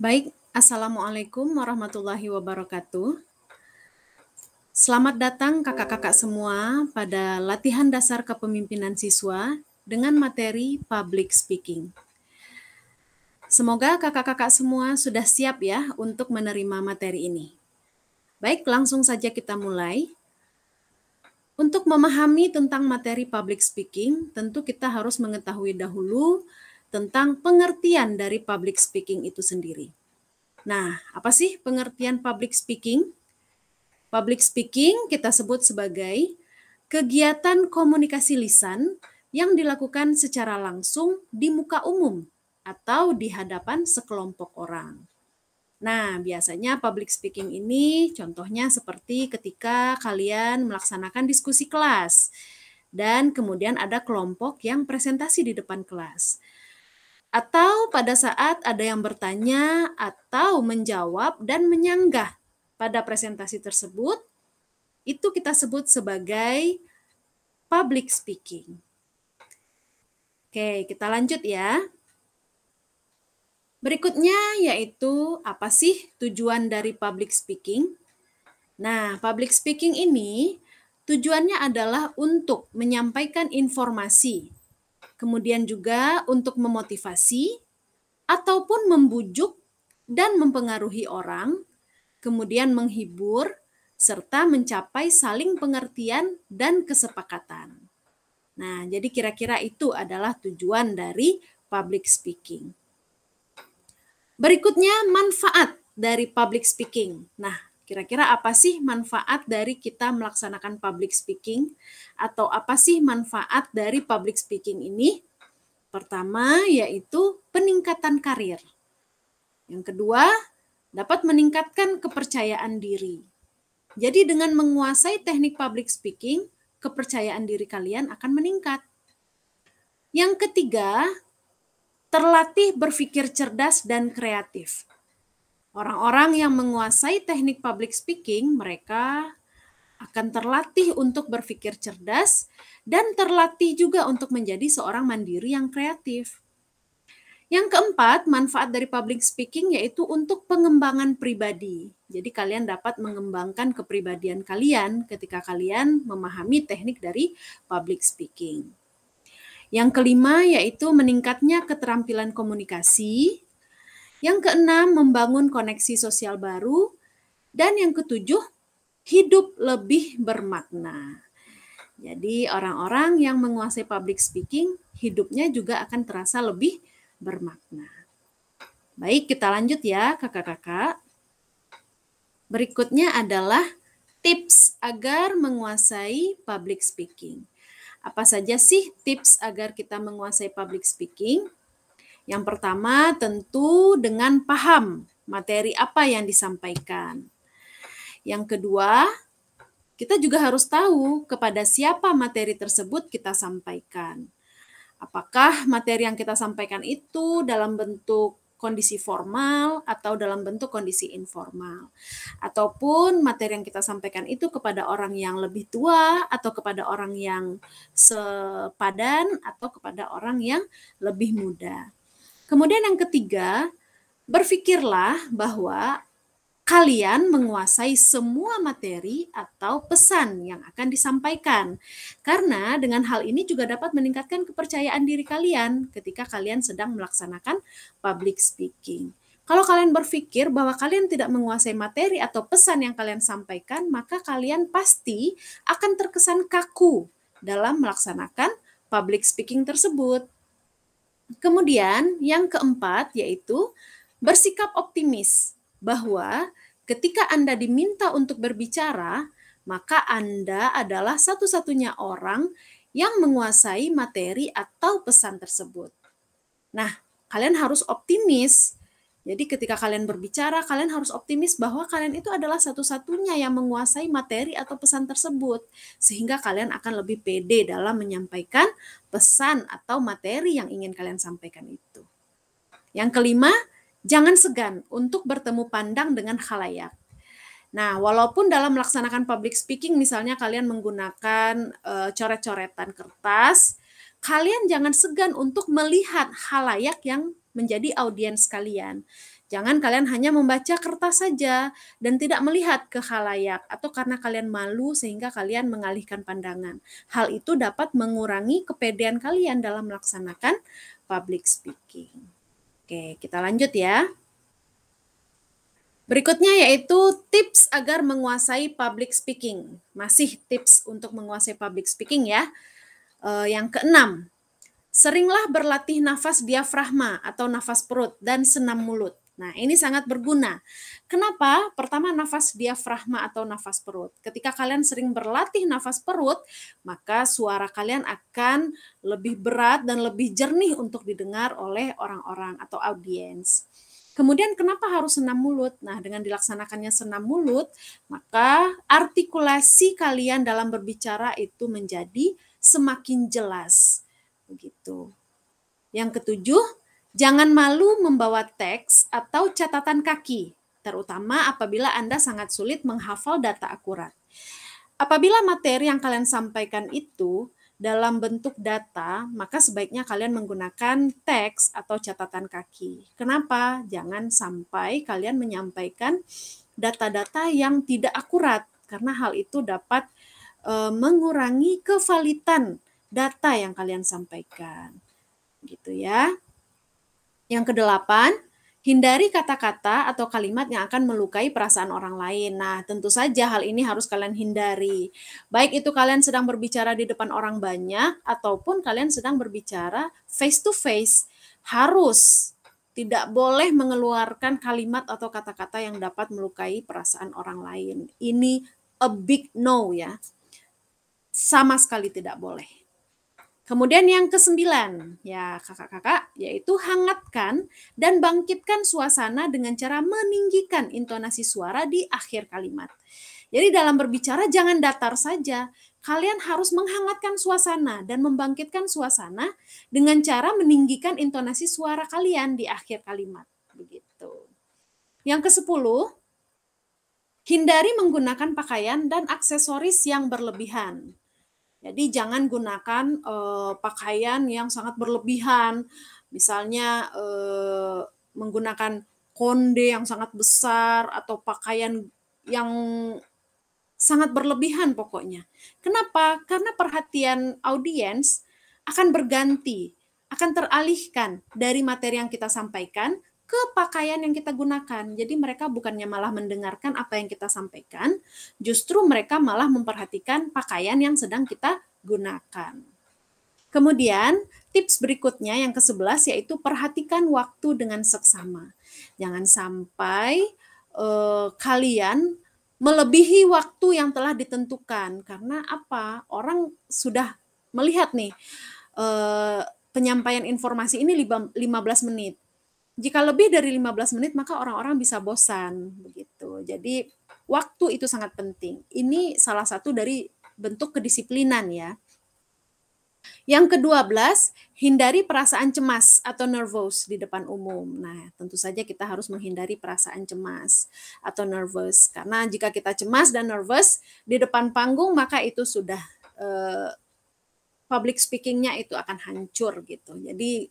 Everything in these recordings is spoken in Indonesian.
Baik, Assalamualaikum warahmatullahi wabarakatuh. Selamat datang kakak-kakak semua pada latihan dasar kepemimpinan siswa dengan materi public speaking. Semoga kakak-kakak semua sudah siap ya untuk menerima materi ini. Baik, langsung saja kita mulai. Untuk memahami tentang materi public speaking, tentu kita harus mengetahui dahulu tentang pengertian dari public speaking itu sendiri. Nah, apa sih pengertian public speaking? Public speaking kita sebut sebagai kegiatan komunikasi lisan yang dilakukan secara langsung di muka umum atau di hadapan sekelompok orang. Nah, biasanya public speaking ini contohnya seperti ketika kalian melaksanakan diskusi kelas dan kemudian ada kelompok yang presentasi di depan kelas. Atau pada saat ada yang bertanya atau menjawab dan menyanggah pada presentasi tersebut, itu kita sebut sebagai public speaking. Oke, kita lanjut ya. Berikutnya yaitu apa sih tujuan dari public speaking? Nah, public speaking ini tujuannya adalah untuk menyampaikan informasi, kemudian juga untuk memotivasi, ataupun membujuk dan mempengaruhi orang, kemudian menghibur, serta mencapai saling pengertian dan kesepakatan. Nah, jadi kira-kira itu adalah tujuan dari public speaking. Berikutnya, manfaat dari public speaking. Nah, kira-kira apa sih manfaat dari kita melaksanakan public speaking? Atau apa sih manfaat dari public speaking ini? Pertama, yaitu peningkatan karir. Yang kedua, dapat meningkatkan kepercayaan diri. Jadi dengan menguasai teknik public speaking, kepercayaan diri kalian akan meningkat. Yang ketiga, terlatih berpikir cerdas dan kreatif. Orang-orang yang menguasai teknik public speaking, mereka akan terlatih untuk berpikir cerdas dan terlatih juga untuk menjadi seorang mandiri yang kreatif. Yang keempat, manfaat dari public speaking yaitu untuk pengembangan pribadi. Jadi kalian dapat mengembangkan kepribadian kalian ketika kalian memahami teknik dari public speaking. Yang kelima yaitu meningkatnya keterampilan komunikasi. Yang keenam, membangun koneksi sosial baru. Dan yang ketujuh, hidup lebih bermakna. Jadi orang-orang yang menguasai public speaking, hidupnya juga akan terasa lebih bermakna. Baik, kita lanjut ya kakak-kakak. Berikutnya adalah tips agar menguasai public speaking. Apa saja sih tips agar kita menguasai public speaking? Yang pertama tentu dengan paham materi apa yang disampaikan. Yang kedua, kita juga harus tahu kepada siapa materi tersebut kita sampaikan. Apakah materi yang kita sampaikan itu dalam bentuk kondisi formal atau dalam bentuk kondisi informal. Ataupun materi yang kita sampaikan itu kepada orang yang lebih tua atau kepada orang yang sepadan atau kepada orang yang lebih muda. Kemudian yang ketiga, berpikirlah bahwa kalian menguasai semua materi atau pesan yang akan disampaikan. Karena dengan hal ini juga dapat meningkatkan kepercayaan diri kalian ketika kalian sedang melaksanakan public speaking. Kalau kalian berpikir bahwa kalian tidak menguasai materi atau pesan yang kalian sampaikan, maka kalian pasti akan terkesan kaku dalam melaksanakan public speaking tersebut. Kemudian yang keempat yaitu bersikap optimis. Bahwa ketika Anda diminta untuk berbicara, maka Anda adalah satu-satunya orang yang menguasai materi atau pesan tersebut. Nah, kalian harus optimis. Jadi ketika kalian berbicara, kalian harus optimis bahwa kalian itu adalah satu-satunya yang menguasai materi atau pesan tersebut. Sehingga kalian akan lebih pede dalam menyampaikan pesan atau materi yang ingin kalian sampaikan itu. Yang kelima, jangan segan untuk bertemu pandang dengan khalayak. Nah, walaupun dalam melaksanakan public speaking, misalnya kalian menggunakan coret-coretan kertas, kalian jangan segan untuk melihat khalayak yang menjadi audiens kalian. Jangan kalian hanya membaca kertas saja dan tidak melihat ke khalayak atau karena kalian malu sehingga kalian mengalihkan pandangan. Hal itu dapat mengurangi kepedean kalian dalam melaksanakan public speaking. Oke, kita lanjut ya. Berikutnya yaitu tips agar menguasai public speaking. Masih tips untuk menguasai public speaking ya. Yang keenam, seringlah berlatih nafas diafragma atau nafas perut dan senam mulut. Nah, ini sangat berguna. Kenapa? Pertama, nafas diafragma atau nafas perut. Ketika kalian sering berlatih nafas perut, maka suara kalian akan lebih berat dan lebih jernih untuk didengar oleh orang-orang atau audiens. Kemudian kenapa harus senam mulut? Nah, dengan dilaksanakannya senam mulut, maka artikulasi kalian dalam berbicara itu menjadi semakin jelas. Begitu. Yang ketujuh, jangan malu membawa teks atau catatan kaki, terutama apabila Anda sangat sulit menghafal data akurat. Apabila materi yang kalian sampaikan itu dalam bentuk data, maka sebaiknya kalian menggunakan teks atau catatan kaki. Kenapa? Jangan sampai kalian menyampaikan data-data yang tidak akurat, karena hal itu dapat mengurangi kevalitan data yang kalian sampaikan. Gitu ya. Yang kedelapan, hindari kata-kata atau kalimat yang akan melukai perasaan orang lain. Nah, tentu saja hal ini harus kalian hindari. Baik itu kalian sedang berbicara di depan orang banyak, ataupun kalian sedang berbicara face to face. Harus tidak boleh mengeluarkan kalimat atau kata-kata yang dapat melukai perasaan orang lain. Ini a big no ya. Sama sekali tidak boleh. Kemudian yang kesembilan, ya kakak-kakak, yaitu hangatkan dan bangkitkan suasana dengan cara meninggikan intonasi suara di akhir kalimat. Jadi dalam berbicara jangan datar saja, kalian harus menghangatkan suasana dan membangkitkan suasana dengan cara meninggikan intonasi suara kalian di akhir kalimat. Begitu. Yang kesepuluh, hindari menggunakan pakaian dan aksesoris yang berlebihan. Jadi jangan gunakan pakaian yang sangat berlebihan, misalnya menggunakan konde yang sangat besar atau pakaian yang sangat berlebihan pokoknya. Kenapa? Karena perhatian audiens akan berganti, akan teralihkan dari materi yang kita sampaikan ke pakaian yang kita gunakan. Jadi mereka bukannya malah mendengarkan apa yang kita sampaikan, justru mereka malah memperhatikan pakaian yang sedang kita gunakan. Kemudian tips berikutnya yang ke-11 yaitu perhatikan waktu dengan seksama. Jangan sampai kalian melebihi waktu yang telah ditentukan. Karena apa? Orang sudah melihat nih penyampaian informasi ini 15 menit. Jika lebih dari 15 menit, maka orang-orang bisa bosan. Begitu. Jadi, waktu itu sangat penting. Ini salah satu dari bentuk kedisiplinan ya. Yang ke-12, hindari perasaan cemas atau nervous di depan umum. Nah, tentu saja kita harus menghindari perasaan cemas atau nervous. Karena jika kita cemas dan nervous di depan panggung, maka itu sudah public speaking-nya itu akan hancur gitu. Jadi,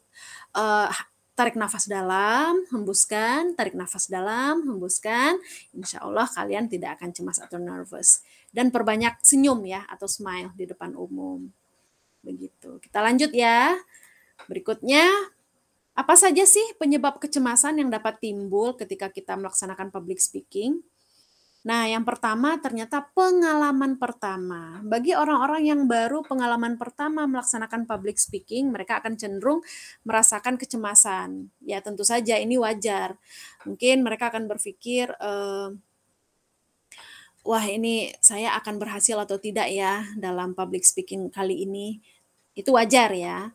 tarik nafas dalam, hembuskan, tarik nafas dalam, hembuskan. Insya Allah kalian tidak akan cemas atau nervous. Dan perbanyak senyum ya, atau smile di depan umum. Begitu. Kita lanjut ya. Berikutnya, apa saja sih penyebab kecemasan yang dapat timbul ketika kita melaksanakan public speaking? Nah, yang pertama ternyata pengalaman pertama. Bagi orang-orang yang baru pengalaman pertama melaksanakan public speaking, mereka akan cenderung merasakan kecemasan. Ya, tentu saja ini wajar. Mungkin mereka akan berpikir, wah ini saya akan berhasil atau tidak ya dalam public speaking kali ini. Itu wajar ya.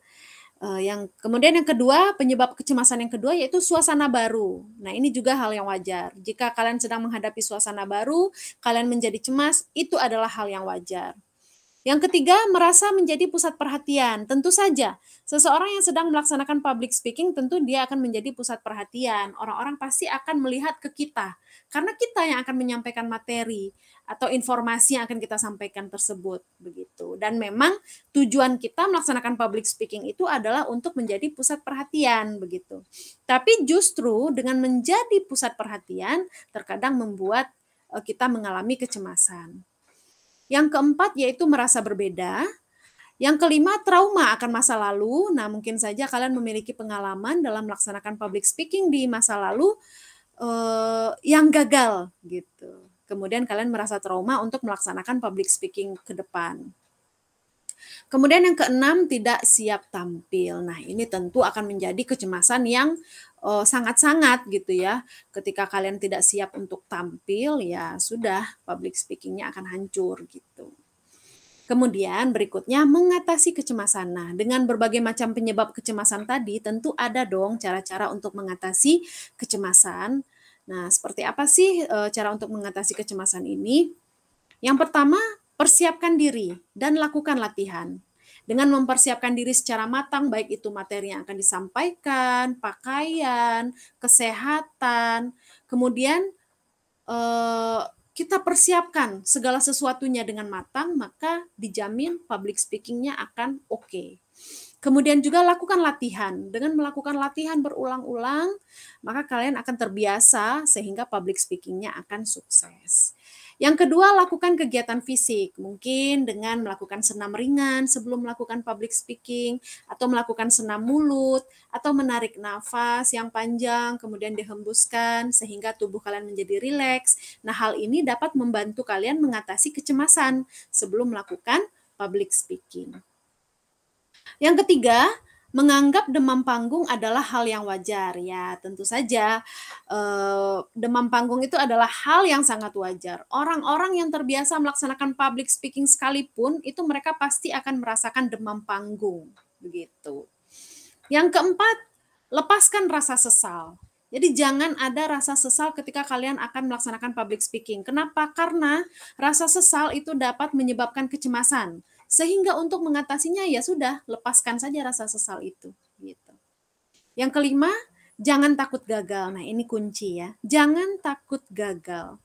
Kemudian yang kedua, penyebab kecemasan yang kedua yaitu suasana baru. Nah, ini juga hal yang wajar. Jika kalian sedang menghadapi suasana baru, kalian menjadi cemas, itu adalah hal yang wajar. Yang ketiga, merasa menjadi pusat perhatian. Tentu saja, seseorang yang sedang melaksanakan public speaking tentu dia akan menjadi pusat perhatian. Orang-orang pasti akan melihat ke kita, karena kita yang akan menyampaikan materi atau informasi yang akan kita sampaikan tersebut, begitu. Dan memang tujuan kita melaksanakan public speaking itu adalah untuk menjadi pusat perhatian, begitu. Tapi justru dengan menjadi pusat perhatian, terkadang membuat kita mengalami kecemasan. Yang keempat yaitu merasa berbeda. Yang kelima, trauma akan masa lalu. Nah, mungkin saja kalian memiliki pengalaman dalam melaksanakan public speaking di masa lalu yang gagal gitu. Kemudian kalian merasa trauma untuk melaksanakan public speaking ke depan. Kemudian yang keenam, tidak siap tampil. Nah, ini tentu akan menjadi kecemasan yang sangat-sangat gitu ya. Ketika kalian tidak siap untuk tampil, ya sudah, public speaking-nya akan hancur gitu. Kemudian berikutnya, mengatasi kecemasan. Nah, dengan berbagai macam penyebab kecemasan tadi, tentu ada dong cara-cara untuk mengatasi kecemasan. Nah, seperti apa sih cara untuk mengatasi kecemasan ini? Yang pertama, persiapkan diri dan lakukan latihan. Dengan mempersiapkan diri secara matang, baik itu materi yang akan disampaikan, pakaian, kesehatan, kemudian kita persiapkan segala sesuatunya dengan matang, maka dijamin public speaking-nya akan oke. Kemudian juga lakukan latihan. Dengan melakukan latihan berulang-ulang, maka kalian akan terbiasa sehingga public speaking-nya akan sukses. Yang kedua, lakukan kegiatan fisik. Mungkin dengan melakukan senam ringan sebelum melakukan public speaking, atau melakukan senam mulut, atau menarik nafas yang panjang, kemudian dihembuskan sehingga tubuh kalian menjadi rileks. Nah, hal ini dapat membantu kalian mengatasi kecemasan sebelum melakukan public speaking. Yang ketiga, menganggap demam panggung adalah hal yang wajar. Ya, tentu saja demam panggung itu adalah hal yang sangat wajar. Orang-orang yang terbiasa melaksanakan public speaking sekalipun, itu mereka pasti akan merasakan demam panggung. Begitu. Yang keempat, lepaskan rasa sesal. Jadi jangan ada rasa sesal ketika kalian akan melaksanakan public speaking. Kenapa? Karena rasa sesal itu dapat menyebabkan kecemasan. Sehingga untuk mengatasinya ya sudah, lepaskan saja rasa sesal itu. Gitu. Yang kelima, jangan takut gagal. Nah, ini kunci ya. Jangan takut gagal.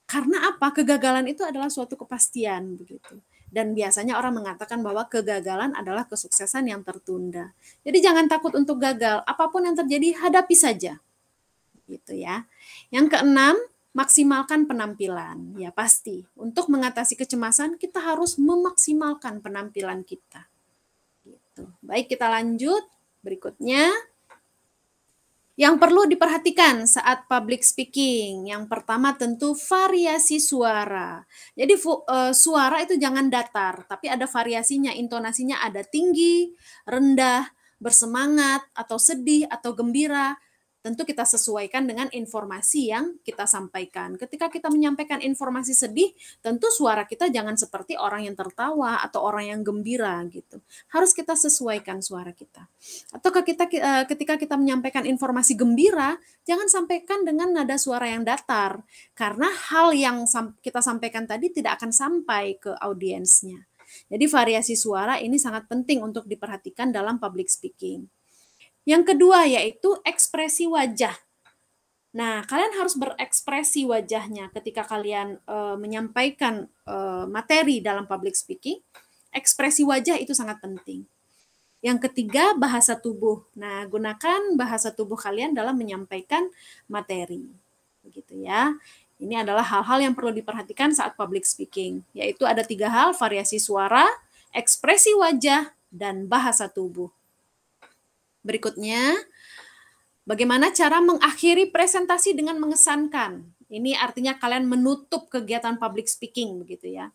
Karena apa? Kegagalan itu adalah suatu kepastian begitu. Dan biasanya orang mengatakan bahwa kegagalan adalah kesuksesan yang tertunda. Jadi jangan takut untuk gagal. Apapun yang terjadi, hadapi saja. Gitu ya. Yang keenam, maksimalkan penampilan. Ya pasti, untuk mengatasi kecemasan kita harus memaksimalkan penampilan kita. Gitu. Baik, kita lanjut. Berikutnya, yang perlu diperhatikan saat public speaking. Yang pertama tentu variasi suara. Jadi suara itu jangan datar, tapi ada variasinya, intonasinya ada tinggi, rendah, bersemangat, atau sedih, atau gembira. Tentu kita sesuaikan dengan informasi yang kita sampaikan. Ketika kita menyampaikan informasi sedih, tentu suara kita jangan seperti orang yang tertawa atau orang yang gembira gitu. Harus kita sesuaikan suara kita. Atau ketika kita menyampaikan informasi gembira, jangan sampaikan dengan nada suara yang datar. Karena hal yang kita sampaikan tadi tidak akan sampai ke audiensnya. Jadi variasi suara ini sangat penting untuk diperhatikan dalam public speaking. Yang kedua yaitu ekspresi wajah. Nah, kalian harus berekspresi wajahnya ketika kalian menyampaikan materi dalam public speaking. Ekspresi wajah itu sangat penting. Yang ketiga, bahasa tubuh. Nah, gunakan bahasa tubuh kalian dalam menyampaikan materi. Begitu ya. Ini adalah hal-hal yang perlu diperhatikan saat public speaking. Yaitu ada 3 hal, variasi suara, ekspresi wajah, dan bahasa tubuh. Berikutnya, bagaimana cara mengakhiri presentasi dengan mengesankan? Ini artinya kalian menutup kegiatan public speaking, begitu ya.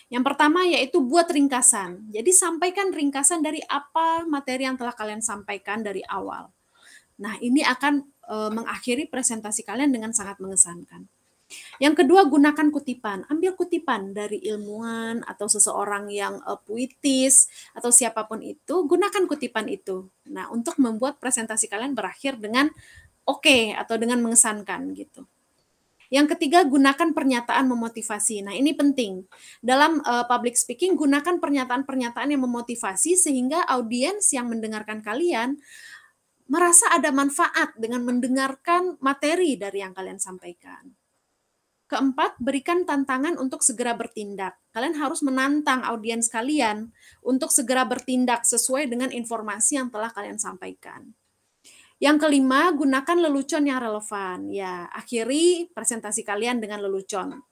Yang pertama yaitu buat ringkasan. Jadi sampaikan ringkasan dari apa materi yang telah kalian sampaikan dari awal. Nah, ini akan mengakhiri presentasi kalian dengan sangat mengesankan. Yang kedua, gunakan kutipan. Ambil kutipan dari ilmuwan atau seseorang yang puitis atau siapapun itu, gunakan kutipan itu. Nah, untuk membuat presentasi kalian berakhir dengan oke atau dengan mengesankan gitu. Yang ketiga, gunakan pernyataan memotivasi. Nah, ini penting. Dalam public speaking, gunakan pernyataan-pernyataan yang memotivasi sehingga audiens yang mendengarkan kalian merasa ada manfaat dengan mendengarkan materi dari yang kalian sampaikan. Keempat, berikan tantangan untuk segera bertindak. Kalian harus menantang audiens kalian untuk segera bertindak sesuai dengan informasi yang telah kalian sampaikan. Yang kelima, gunakan lelucon yang relevan. Ya, akhiri presentasi kalian dengan lelucon.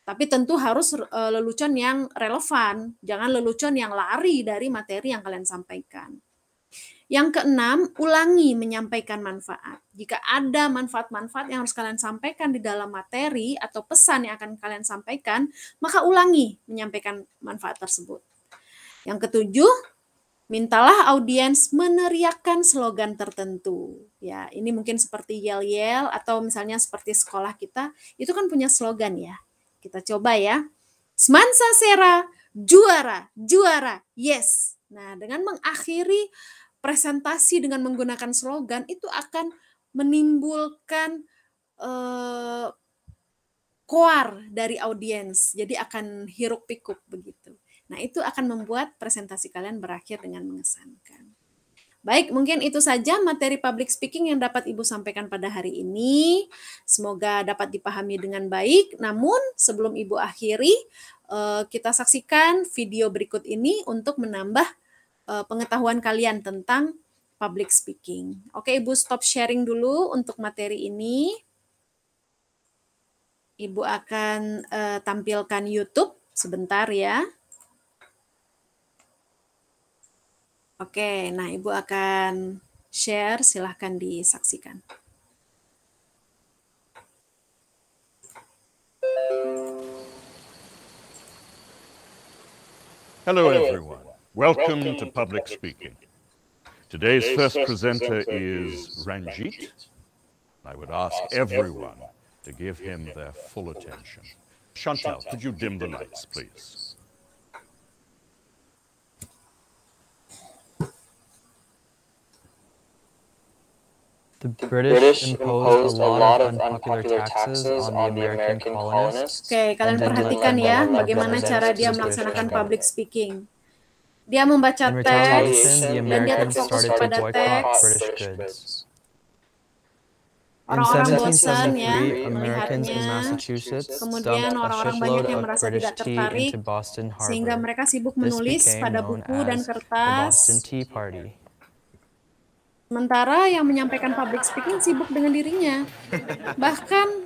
Tapi tentu harus lelucon yang relevan. Jangan lelucon yang lari dari materi yang kalian sampaikan. Yang keenam, ulangi menyampaikan manfaat. Jika ada manfaat-manfaat yang harus kalian sampaikan di dalam materi atau pesan yang akan kalian sampaikan, maka ulangi menyampaikan manfaat tersebut. Yang ketujuh, mintalah audiens meneriakkan slogan tertentu. Ya, ini mungkin seperti yel-yel atau misalnya seperti sekolah kita, itu kan punya slogan ya. Kita coba ya. Semansa Sera, juara, juara, yes. Nah, dengan mengakhiri presentasi dengan menggunakan slogan itu akan menimbulkan koar dari audiens. Jadi akan hiruk pikuk begitu. Nah, itu akan membuat presentasi kalian berakhir dengan mengesankan. Baik, mungkin itu saja materi public speaking yang dapat Ibu sampaikan pada hari ini. Semoga dapat dipahami dengan baik. Namun, sebelum Ibu akhiri, kita saksikan video berikut ini untuk menambah pengetahuan kalian tentang public speaking. Oke, Ibu stop sharing dulu untuk materi ini. Ibu akan tampilkan YouTube sebentar ya. Oke, nah Ibu akan share, silahkan disaksikan. Hello everyone, welcome to Public Speaking. Today's first presenter is Ranjit. I would ask everyone to give him their full attention. Chantal, could you dim the lights, please? The British imposed a lot of unpopular taxes on the American colonists. Oke, kalian perhatikan ya bagaimana cara dia melaksanakan public speaking. Dia membaca teks dan dia terfokus pada teks. Orang-orang bosan ya melihatnya. Kemudian orang-orang banyak yang merasa tidak tertarik sehingga mereka sibuk menulis pada buku dan kertas. Sementara yang menyampaikan public speaking sibuk dengan dirinya. Bahkan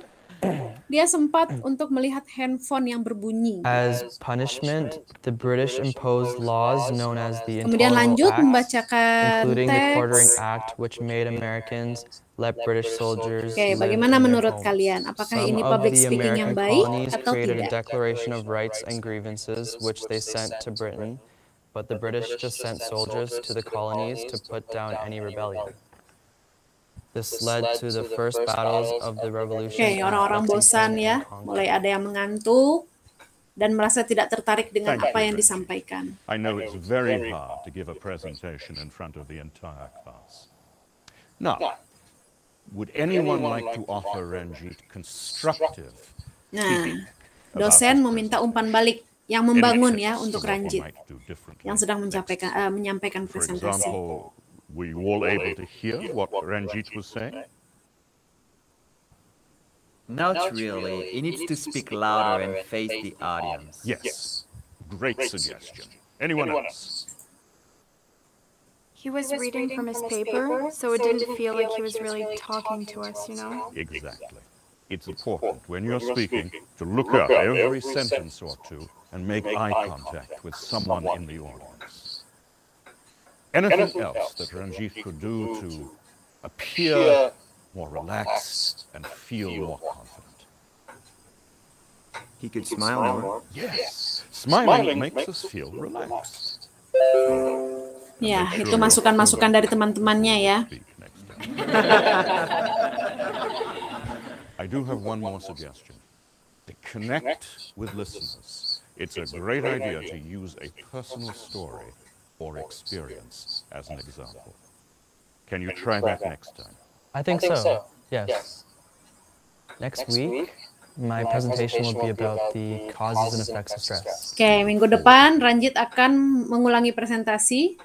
dia sempat untuk melihat handphone yang berbunyi. As punishment, the British imposed laws known as the Kemudian lanjut Intolerable Acts, membacakan including the Quartering teks. Act, which made Americans let British soldiers Oke, live bagaimana in their menurut homes. kalian? Apakah Some ini of public the speaking yang American baik colonies atau created a tidak? Declaration of Rights and Grievances, which they sent to Britain, but the British just sent soldiers to the colonies to put down any rebellion. This led to the first battles of the Revolution. Oke, orang-orang bosan ya, mulai ada yang mengantuk dan merasa tidak tertarik dengan apa yang disampaikan. I know it's very hard to give a presentation in front of the entire class. Now, would anyone like to offer Ranjit constructive Nah, dosen meminta umpan balik yang membangun ya untuk Ranjit yang sedang menyampaikan For presentasi. example, were you all able to hear what Ranjit was saying? Not really. He needs to speak louder and face the audience. Yes. Great suggestion. Anyone else? He was reading from his paper, so it didn't feel like he was really talking to us, you know? Exactly. It's important when you're speaking to look up every sentence or two and make eye contact with someone in the audience. Anything else that Ranjit could do to appear more relaxed and feel more confident? He could smile more. Yes, smiling makes us feel relaxed. Ya, itu masukan-masukan dari teman-temannya ya. Speak next time. I do have one more suggestion. To connect with listeners, it's a great idea to use a personal story or experience as an example. Can you try that next time? I think so, yes. Next week, My presentation will be about the causes and effects of stress. Oke, minggu depan Ranjit akan mengulangi presentasi.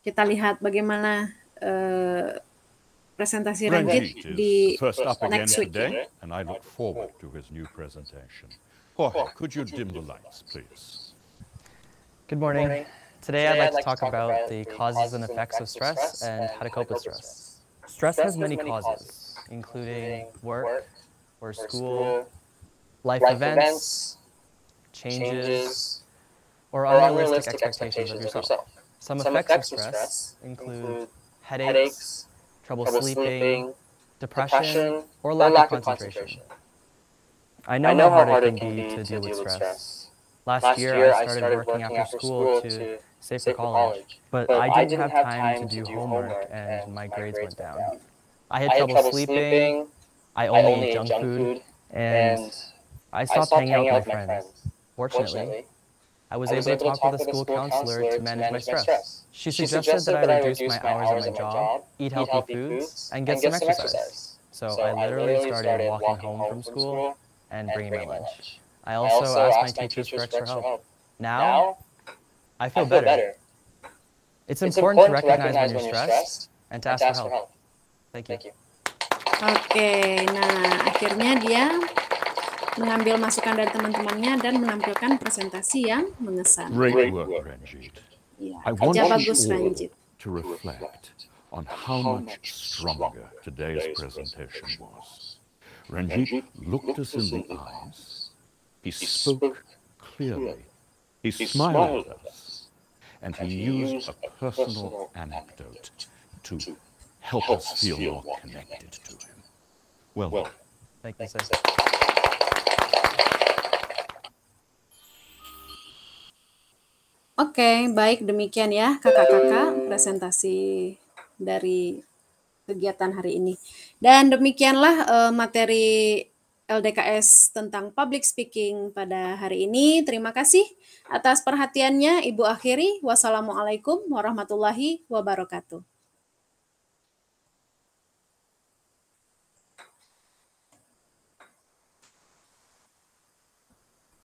Kita lihat bagaimana presentasi Ranjit Ranjit di is first up again next week. today, and I look forward to his new presentation. Jorge, could you dim the lights, please? Good morning. Today I'd like to talk about the causes and effects of stress and how to cope with stress. Stress has many causes, including work or school, life events, changes, or unrealistic expectations of yourself. Some effects of stress include headaches, trouble sleeping, depression, or lack of concentration. I know how hard it can be to deal with stress. Last year, I started working after school to save for college, but I didn't have time to do homework and my grades went down. I had trouble sleeping, I only ate junk food, and I stopped hanging out with my friends. Fortunately, I was able to talk with a school counselor to manage my stress. She suggested that I reduce my hours at my job, eat healthy foods, and get some exercise. So I literally started walking home from school and bringing my lunch. I also asked my teachers for extra help. Now, I feel better. It's important to recognize when you're stressed and to ask for help. Thank you. Oke, nah akhirnya dia mengambil masukan dari teman-temannya dan menampilkan presentasi yang mengesan. Great work, Ranjit. Ya, I want kerja you bagus all Ranjit. to reflect on how much stronger today's presentation was. Ranjit looked us in the eyes, he spoke clearly, he smiled at us, and he used a personal anecdote to help us feel more connected to him. Well done. Thank you, sir. Oke, baik demikian ya kakak-kakak presentasi dari kegiatan hari ini. Dan demikianlah materi LDKS tentang public speaking pada hari ini. Terima kasih atas perhatiannya. Ibu akhiri. Wassalamualaikum warahmatullahi wabarakatuh.